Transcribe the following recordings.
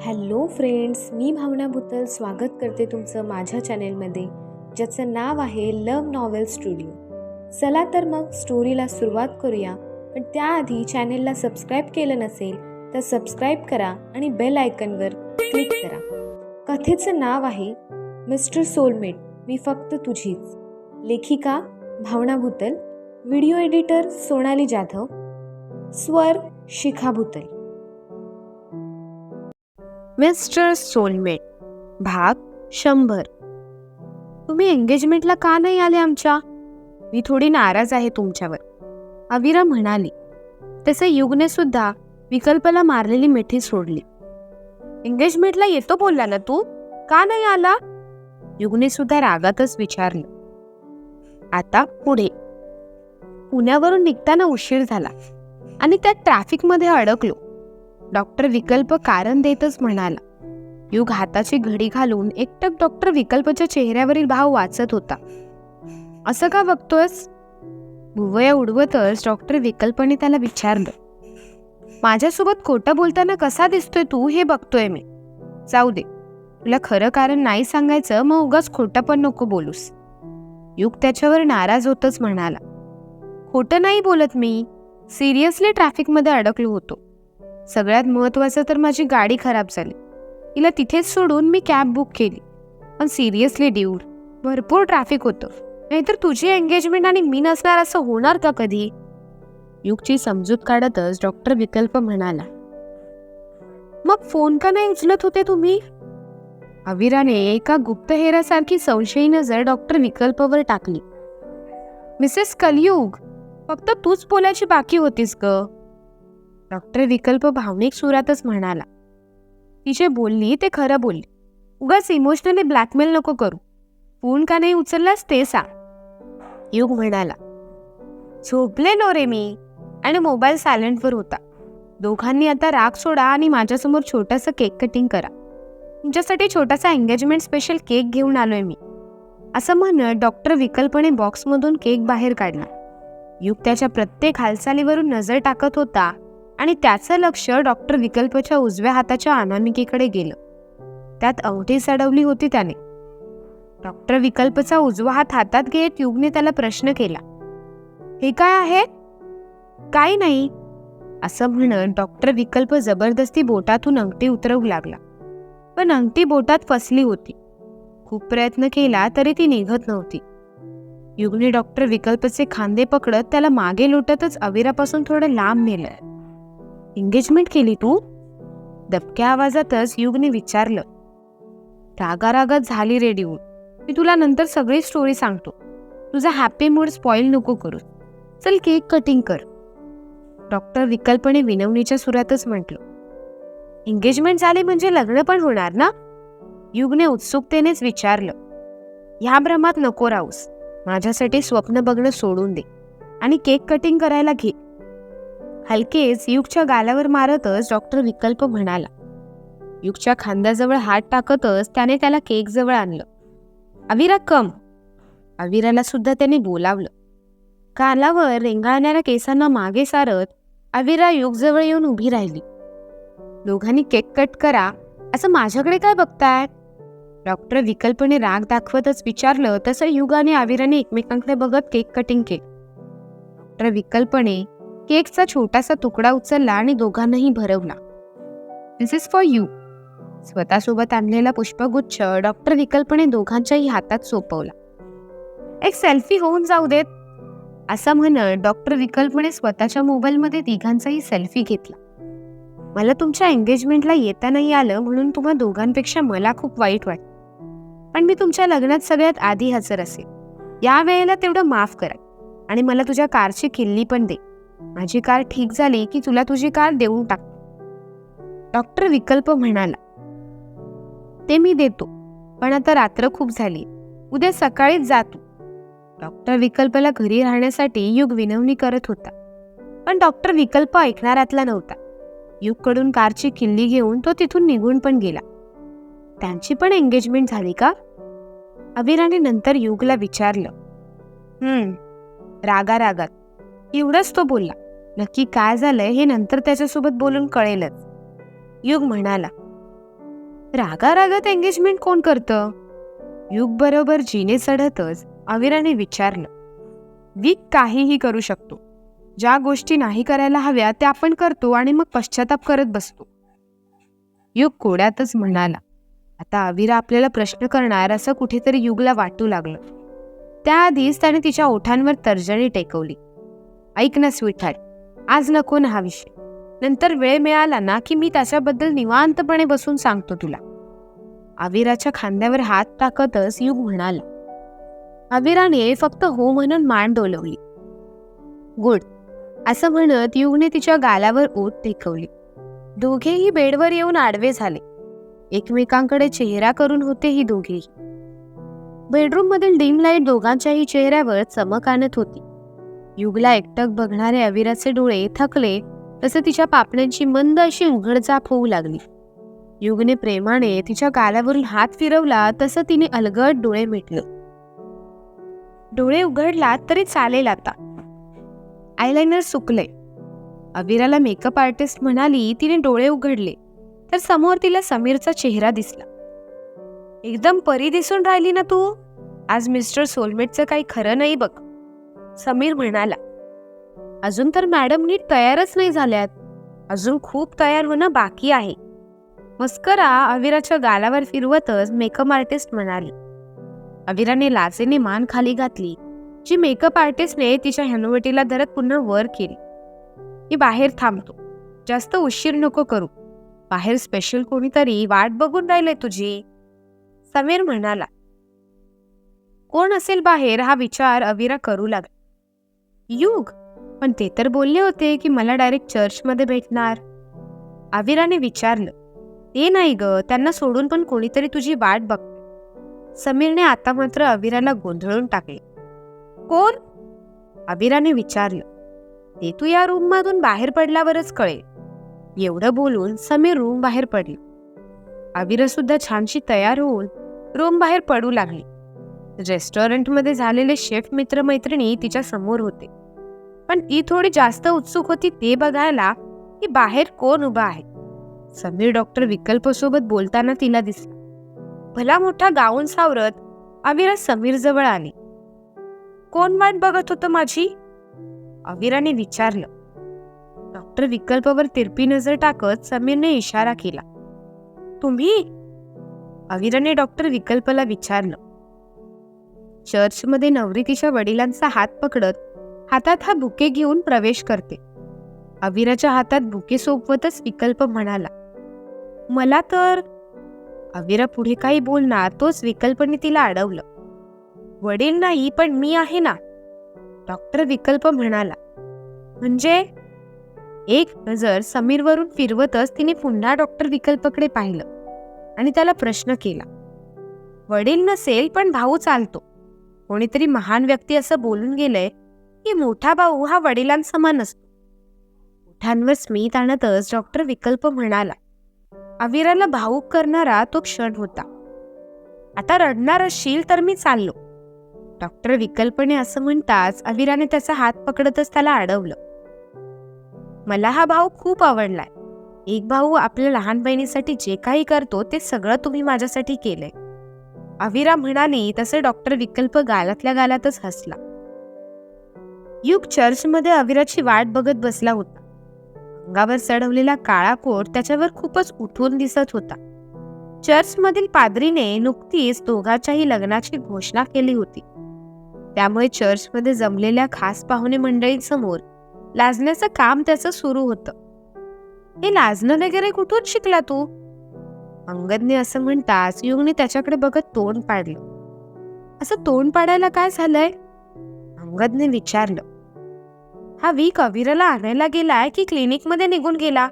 Hello friends, मी भावना भुतल स्वागत करते तुमचं माझ्या चॅनेलमध्ये, ज्याचं नाव आहे लव्ह नॉवेल स्टुडिओ. चला तर मग स्टोरीला सुरुवात करूया. पण त्याआधी चॅनेलला सबस्क्राईब केलं नसेल तर सबस्क्राईब करा आणि बेल आयकनवर क्लिक करा. कथेचं नाव आहे मिस्टर सोलमेट, मी फक्त तुझीच. लेखिका भावना भुतल, व्हिडिओ एडिटर सोनाली जाधव, स्वर शिखा भुतल. मिस्टर सोलमेट भाग 100. तुम्ही एंगेजमेंटला का नाही आले आमच्या? मी थोडी नाराज आहे तुमच्यावर, अविरा म्हणाली. तसे युगने सुद्धा विकल्पाला मारलेली मिठी सोडली. एंगेजमेंटला येतो बोलला ना तू, का नाही आला? युगने सुद्धा रागातच विचारलं. आता पुढे. पुण्यावरून निघताना उशीर झाला आणि त्यात ट्रॅफिकमध्ये अडकलो. डॉक्टर विकल्प कारण देतच म्हणाला. युग हाताची घडी घालून एकटक डॉक्टर विकल्पच्या चेहऱ्यावरील भाव वाचत होता. असं का बघतोयस? भुवया उडवतच डॉक्टर विकल्पने त्याला विचारलं. माझ्यासोबत खोटं बोलताना कसा दिसतोय तू हे बघतोय मी. जाऊ दे, तुला खरं कारण नाही सांगायचं, मग उगाच खोटं पण नको बोलूस. युग त्याच्यावर नाराज होतच म्हणाला. खोटं नाही बोलत मी, सिरियसली ट्रॅफिकमध्ये अडकलो होतो. सगळ्यात महत्वाचं तर माझी गाडी खराब झाली. तिला तिथेच सोडून मी कॅब बुक केली. पण सिरियसली ड्यूड, भरपूर ट्रॅफिक होतं. नाहीतर तुझी एंगेजमेंट आणि मी नसणार असं होणार का कधी? युगची समजूत काढतच डॉक्टर विकल्प म्हणाला. मग फोन का नाही उचलत होते तुम्ही? अविराने एका गुप्तहेरासारखी संशयी नजर डॉक्टर विकल्पवर टाकली. मिसेस कलयुग, फक्त तूच बोलायची बाकी होतीस ग. डॉक्टर विकल्प भावनिक सुरातच म्हणाला. ती जे बोलली ते खरं बोलली. उगाच इमोशनली ब्लॅकमेल नको करू. फोन का नाही उचललास ते सांग. युग म्हणाला. झोपलेलो रे मी आणि मोबाईल सायलेंटवर होता. दोघांनी आता राग सोडा आणि माझ्यासमोर छोटासा केक कटिंग करा. तुमच्यासाठी छोटासा एंगेजमेंट स्पेशल केक घेऊन आलोय मी. असं म्हणत डॉक्टर विकल्पने बॉक्समधून केक बाहेर काढला. युग त्याच्या प्रत्येक हालचालीवरून नजर टाकत होता आणि त्याचं लक्ष डॉक्टर विकल्पच्या उजव्या हाताच्या अनामिकेकडे गेलं. त्यात अंगठी सडवली होती त्याने. डॉक्टर विकल्पचा उजवा हात हातात घेत युगने त्याला प्रश्न केला. हे काय आहे? काही नाही, असं म्हणत डॉक्टर विकल्प जबरदस्ती बोटातून अंगठी उतरवू लागला. पण अंगठी बोटात फसली होती. खूप प्रयत्न केला तरी ती निघत नव्हती. युगने डॉक्टर विकल्पचे खांदे पकडत त्याला मागे लोटतच अविरापासून थोडं लांब नेलं. एंगेजमेंट केली तू? दबक्या आवाजातच युगने विचारलं. रागारागात झाली रे ड्यूड, मी तुला नंतर सगळी स्टोरी सांगतो. तुझा हॅपी मूड स्पॉइल नको करू. चल केक कटिंग कर. डॉक्टर विकल्पने विनवणीच्या सुरातच म्हटलं. एंगेजमेंट झाली म्हणजे लग्न पण होणार ना? युगने उत्सुकतेनेच विचारलं. ह्या भ्रमात नको राहूस. माझ्यासाठी स्वप्न बघणं सोडून दे आणि केक कटिंग करायला घे. हलकेच युगच्या गालावर मारतच डॉक्टर विकल्प म्हणाला. युगच्या खांद्याजवळ हात टाकतच त्याने त्याला केक जवळ आणलं. अविरा कम. अविराला सुद्धा त्याने बोलावलं. गालावर रेंगाळणाऱ्या केसांना मागे सारत अविरा युगजवळ येऊन उभी राहिली. दोघांनी केक कट करा, असं माझ्याकडे काय बघताय? डॉक्टर विकल्पने राग दाखवतच विचारलं. तसं युग आणि अविराने एकमेकांकडे बघत केक कटिंग केलं. डॉक्टर विकल्पने केकचा छोटासा तुकडा उचलला आणि दोघांनाही भरवला. दिस इज फॉर यू. स्वतःसोबत आणलेला पुष्पगुच्छ डॉक्टर विकल्पने दोघांच्याही हातात सोपवला. एक सेल्फी होऊन जाऊ देत, असं म्हणत डॉक्टर विकल्पने स्वतःच्या मोबाईलमध्ये तिघांचाही सेल्फी घेतला. मला तुमच्या एंगेजमेंटला येता नाही आलं म्हणून तुम्हा दोघांपेक्षा मला खूप वाईट वाटतं. पण मी तुमच्या लग्नात सगळ्यात आधी हजर असेल. या वेळेला तेवढं माफ करा आणि मला तुझ्या कारची किल्ली पण दे. माझी कार ठीक झाली की तुला तुझी कार देऊन टाक. डॉक्टर विकल्प म्हणाला. ते मी देतो, पण आता रात्र खूप झाली. उद्या सकाळीच जातो. डॉक्टर विकल्पला घरी राहण्यासाठी युग विनवणी करत होता. पण डॉक्टर विकल्प ऐकणाऱ्यातला नव्हता. युगकडून कारची किल्ली घेऊन तो तिथून निघून पण गेला. त्यांची पण एंगेजमेंट झाली का? अविराने नंतर युगला विचारलं. रागारागात. एवढंच तो बोलला. नक्की काय झालंय हे नंतर त्याच्यासोबत बोलून कळेलच. युग म्हणाला. रागारागात एंगेजमेंट कोण करतं? युग बरोबर जिने चढतच अविराने विचारलं. वी काहीही करू शकतो. ज्या गोष्टी नाही करायला हव्या त्या आपण करतो आणि मग पश्चाताप करत बसतो. युग कोड्यातच म्हणाला. आता अविरा आपल्याला प्रश्न करणार असं कुठेतरी युगला वाटू लागलं. त्याआधीच त्याने तिच्या ओठांवर तर्जनी टेकवली. ऐक ना स्वीटहार्ट, आज नको ना हा विषय. नंतर वेळ मिळाला ना की मी त्याच्याबद्दल निवांतपणे बसून सांगतो तुला. अविराच्या खांद्यावर हात टाकतच युग म्हणाला. अविराने फक्त हो म्हणून मान डोलवली. गुड असं म्हणत युगने तिच्या गालावर ओठ टेकवली. दोघेही बेडवर येऊन आडवे झाले. एकमेकांकडे चेहरा करून होते ही दोघेही. बेडरूम मधील डिम लाईट दोघांच्याही चेहऱ्यावर चमक आणत होती. युगला एकटक बघणारे अविराचे डोळे थकले तसे तिच्या पापण्यांची मंद अशी उघडझाप होऊ लागली. युगने प्रेमाने तिच्या गालावरून हात फिरवला तसं तिने अलगद डोळे मिटले. डोळे उघडला तरी चालेल आता. आयलाइनर सुकले. अविराला मेकअप आर्टिस्ट म्हणाली. तिने डोळे उघडले तर समोर तिला समीरचा चेहरा दिसला. एकदम परी दिसून राहिली ना तू. आज मिस्टर सोलमेटचं काही खरं नाही बघ, समीर म्हणाला. अजून तर मॅडम नीट तयारच नाही झाल्यात. अजून खूप तयार होणं बाकी आहे. मस्करा अविराच्या गालावर फिरवतच मेकअप आर्टिस्ट म्हणाली. अविराने लाजेने मान खाली घातली. जी मेकअप आर्टिस्टने तिच्या हनुवटीला धरत पुन्हा वर केली. मी बाहेर थांबतो, जास्त उशीर नको करू. बाहेर स्पेशल कोणीतरी वाट बघून राहिलंय तुझी, समीर म्हणाला. कोण असेल बाहेर हा विचार अविरा करू लागला. युग, पण ते तर बोलले होते की मला डायरेक्ट चर्चमध्ये भेटणार. अविराने विचारलं. ते नाही ग, त्यांना सोडून पण कोणीतरी तुझी वाट बघ. समीरने आता मात्र अविराला गोंधळून टाकले. कोण? अविराने विचारलं. ते तू या रूम मधून बाहेर पडल्यावरच कळेल. एवढं बोलून समीर रूम बाहेर पडली. अविरा सुद्धा छानशी तयार होऊन रूम बाहेर पडू लागली. रेस्टॉरंटमध्ये झालेले शेफ मित्रमैत्रिणी तिच्या समोर होते, पण ती थोडी जास्त उत्सुक होती ते बघायला की बाहेर कोण उभा आहे. समीर डॉक्टर विकल्प सोबत बोलताना तिला दिसला. भला मोठा गाऊन सावरत अविरा समीर जवळ आली. कोण वाट बघत होतं माझी? अविराने विचारलं. डॉक्टर विकल्पावर तिरपी नजर टाकत समीरने इशारा केला. तुम्ही? अविराने डॉक्टर विकल्पला विचारलं. चर्चमध्ये नवरी तिच्या वडिलांचा हात पकडत हातात हा बुके घेऊन प्रवेश करते. अविराच्या हातात बुके सोपवतच विकल्प म्हणाला. मला तर. अविरा पुढे काही बोलणार तोच विकल्पने तिला अडवलं. वडील नाही पण मी आहे ना, डॉक्टर विकल्प म्हणाला. म्हणजे? एक नजर समीरवरून फिरवतच तिने पुन्हा डॉक्टर विकल्पकडे पाहिलं आणि त्याला प्रश्न केला. वडील नसेल पण भाऊ चालतो. कोणीतरी महान व्यक्ती असं बोलून गेलंय की मोठा भाऊ हा वडिलांसमान असतो. ओठांवर स्मित आणतच डॉक्टर विकल्प म्हणाला. अविराला भावूक करणारा तो क्षण होता. आता रडणार असशील तर मी चाललो, डॉक्टर विकल्पने असं म्हणताच अविराने त्याचा हात पकडतच त्याला अडवलं. मला हा भाऊ खूप आवडलाय. एक भाऊ आपल्या लहान बहिणीसाठी जे काही करतो ते सगळं तुम्ही माझ्यासाठी केलंय, अविरा म्हणाली. तसे डॉक्टर विकल्प गालातल्या गालातच हसला. युग चर्चमध्ये अविराची वाट बघत बसला होता. अंगावर चढवलेला काळा कोट त्याच्यावर खूपच उठून दिसत होता. चर्चमधील पाद्रीने नुकतीच दोघांच्याही लग्नाची घोषणा केली होती. त्यामुळे चर्चमध्ये जमलेल्या खास पाहुणे मंडळींसमोर लाजण्याचं काम त्याचं सुरू होतं. हे लाजणं वगैरे कुठून शिकला तू? अंगदने असं म्हणताच युगने त्याच्याकडे बघत तोंड पाडलं. असं तोंड पाडायला काय झालंय? अंगदने विचारलं. हा वीक अविराला आणायला गेलाय की क्लिनिकमध्ये निघून गेला?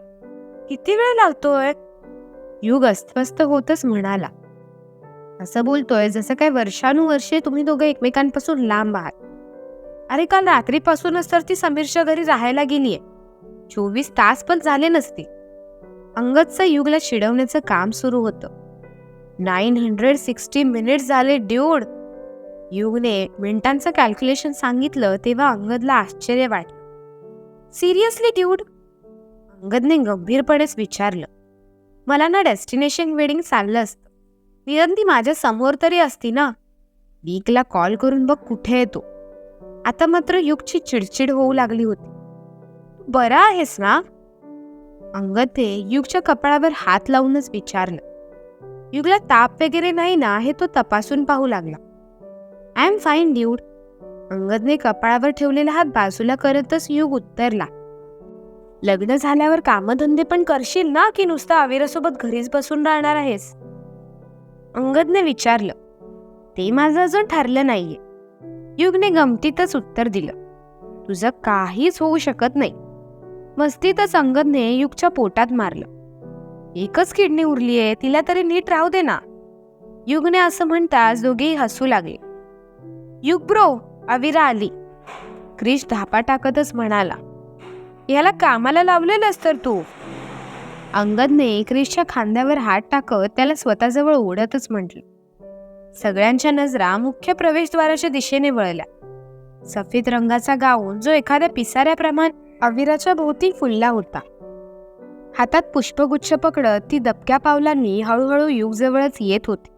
किती वेळ लागतोय? युग अस्वस्थ होतच म्हणाला. असं बोलतोय जसं काय वर्षानुवर्षे तुम्ही दोघं एकमेकांपासून लांब आहात. अरे काल रात्रीपासूनच तर ती समीरच्या घरी राहायला गेलीये. 24 तास पण झाले नसते. अंगदचं युगला चिडवण्याचं काम सुरू होतं. 960 मिनिट्स झाले ड्यूड. युगने मिनिटांचं कॅल्क्युलेशन सांगितलं तेव्हा अंगदला आश्चर्य वाटलं. Seriously dude? अंगदने गंभीरपणेच विचारलं. मला ना डेस्टिनेशन वेडिंग चाललं असतं, निदान ती माझ्या समोर तरी असती ना. वीकला कॉल करून बघ कुठे आहे तो. आता मात्र युगची चिडचिड होऊ लागली होती. बरा आहेस ना? अंगदने युगच्या कपाळावर हात लावूनच विचारलं. युगला ताप वगैरे नाही ना हे तो तपासून पाहू लागला. I am fine dude. अंगदने कपाळावर ठेवलेला हात बाजूला करतच युग उत्तरला. लग्न झाल्यावर कामधंदे पण करशील ना की नुसतं अविरासोबत घरीच बसून राहणार आहेस? अंगदने विचारलं. ते माझं अजून ठरलं नाहीये. युगने गमतीतच उत्तर दिलं. तुझं काहीच होऊ शकत नाही. मस्तीतच अंगदने युगच्या पोटात मारलं. एकच किडनी उरलीये, तिला तरी नीट राहू दे ना. युगने असं म्हणताच दोघेही हसू लागले. युग ब्रो, अविरा आली. क्रिश धापा टाकतच म्हणाला. याला कामाला लावलेलंस तर तू. अंगदने क्रिशच्या खांद्यावर हात टाकत त्याला स्वतःजवळ ओढतच म्हटलं. सगळ्यांच्या नजरा मुख्य प्रवेशद्वाराच्या दिशेने वळल्या. सफेद रंगाचा गाऊन जो एखाद्या पिसाऱ्याप्रमाणे अविराच्या भोवती फुलला होता. हातात पुष्पगुच्छ पकडत ती दबक्या पावलांनी हळूहळू युगजवळच येत होती.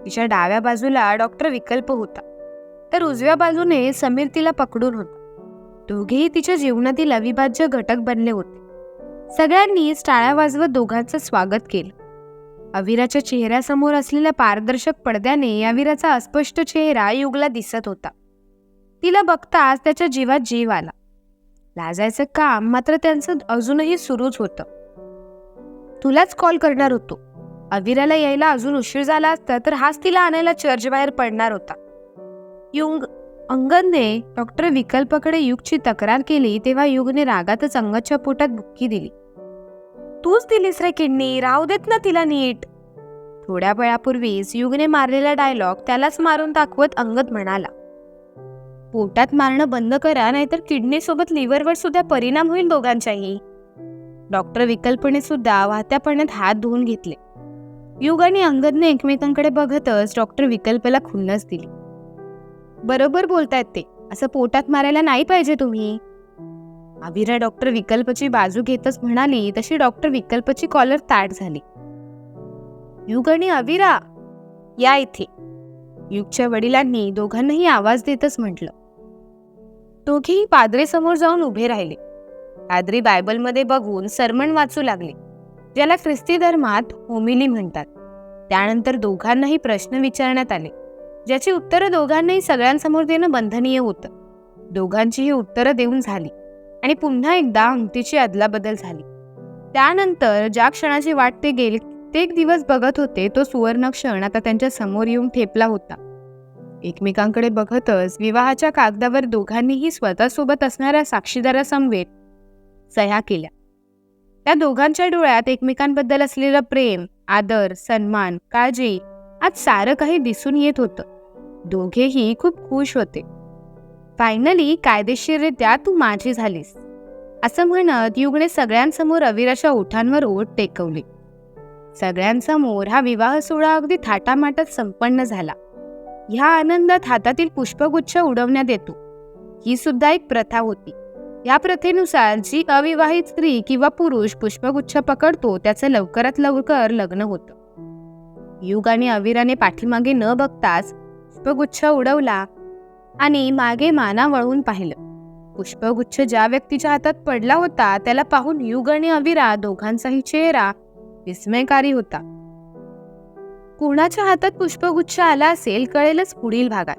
तिच्या डाव्या बाजूला डॉक्टर विकल्प होता, तर उजव्या बाजूने समीर तिला पकडून होता. दोघेही तिच्या जीवनातील अविभाज्य घटक बनले होते. सगळ्यांनी टाळ्या वाजवत दोघांचं स्वागत केलं. अविराच्या चेहऱ्यासमोर असलेल्या पारदर्शक पडद्याने अविराचा अस्पष्ट चेहरा युगला दिसत होता. तिला बघताच त्याच्या जीवात जीव आला. लाजायचं काम मात्र त्यांचं अजूनही सुरूच होतं. तुलाच कॉल करणार होतो. अविराला यायला अजून उशीर झाला असता तर हाच तिला आणायला चर्चबाहेर पडणार होता. अंगदने डॉक्टर विकल्पाकडे युगची तक्रार केली तेव्हा युगने रागातच अंगदच्या पोटात बुक्की दिली. तूच दिलीस रे किडनी, राहू देत ना तिला नीट. थोड्या वेळापूर्वीच युगने मारलेला डायलॉग त्यालाच मारून दाखवत अंगद म्हणाला. पोटात मारणं बंद करा, नाहीतर किडनी सोबत लिव्हरवर सुद्धा परिणाम होईल दोघांच्याही. डॉक्टर विकल्पने सुद्धा वाहत्या पाण्यात हात धुवून घेतले. युग आणि अंगदने एकमेकांकडे बघतच डॉक्टर विकल्पला खुन्नस दिली. बरोबर बोलतायत ते, असं पोटात मारायला नाही पाहिजे तुम्ही. अविरा डॉक्टर विकल्पची बाजू घेतच म्हणाली तशी डॉक्टर विकल्पची कॉलर ताट झाली. युग आणि अविरा, या इथे. युगच्या वडिलांनी दोघांनाही आवाज देतच म्हटलं. दोघेही पाद्री समोर जाऊन उभे राहिले. पाद्री बायबलमध्ये बघून सरमण वाचू लागले, ज्याला ख्रिस्ती धर्मात होमिली म्हणतात. त्यानंतर दोघांनाही प्रश्न विचारण्यात आले, ज्याची उत्तरं दोघांनाही सगळ्यांसमोर देणं बंधनीय होतं. दोघांची ही उत्तरं देऊन झाली आणि पुन्हा एकदा अंगठीची अदलाबदल झाली. त्यानंतर ज्या क्षणाची वाट ते गेले ते एक दिवस बघत होते, तो सुवर्ण क्षण आता त्यांच्या समोर येऊन ठेपला होता. एकमेकांकडे बघतच विवाहाच्या कागदावर दोघांनीही स्वतःसोबत असणाऱ्या साक्षीदारासमवेत सह्या केल्या. त्या दोघांच्या डोळ्यात एकमेकांबद्दल असलेलं प्रेम, आदर, सन्मान, काळजी आज सारं काही दिसून येत होतं. दोघेही खूप खुश होते. फायनली कायदेशीररित्या तू माझी झालीस, असं म्हणत युगने सगळ्यांसमोर अविराच्या ओठांवर ओठ टेकवली. सगळ्यांसमोर हा विवाह सोहळा अगदी थाटामाटात संपन्न झाला. ह्या आनंदात हातातील पुष्पगुच्छ उडवण्यात येतो. ही सुद्धा एक प्रथा होती. या प्रथेनुसार जी अविवाहित स्त्री किंवा पुरुष पुष्पगुच्छ पकडतो त्याचं लवकरात लवकर लग्न होतं. युग आणि अविराने पाठीमागे न बघताच पुष्पगुच्छ उडवला आणि मागे माना वळवून पाहिलं. पुष्पगुच्छ ज्या व्यक्तीच्या हातात पडला होता त्याला पाहून युग आणि अविरा दोघांचाही चेहरा विस्मयकारी होता. कोणाच्या हातात पुष्पगुच्छ आला असेल कळेलच पुढील भागात.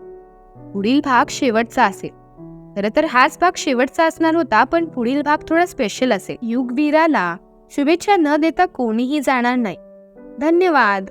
पुढील भाग शेवटचा असेल. खरं तर हाच भाग शेवटचा असणार होता, पण पुढील भाग थोडा स्पेशल असेल. युगवीराला शुभेच्छा न देता कोणीही जाणार नाही. धन्यवाद.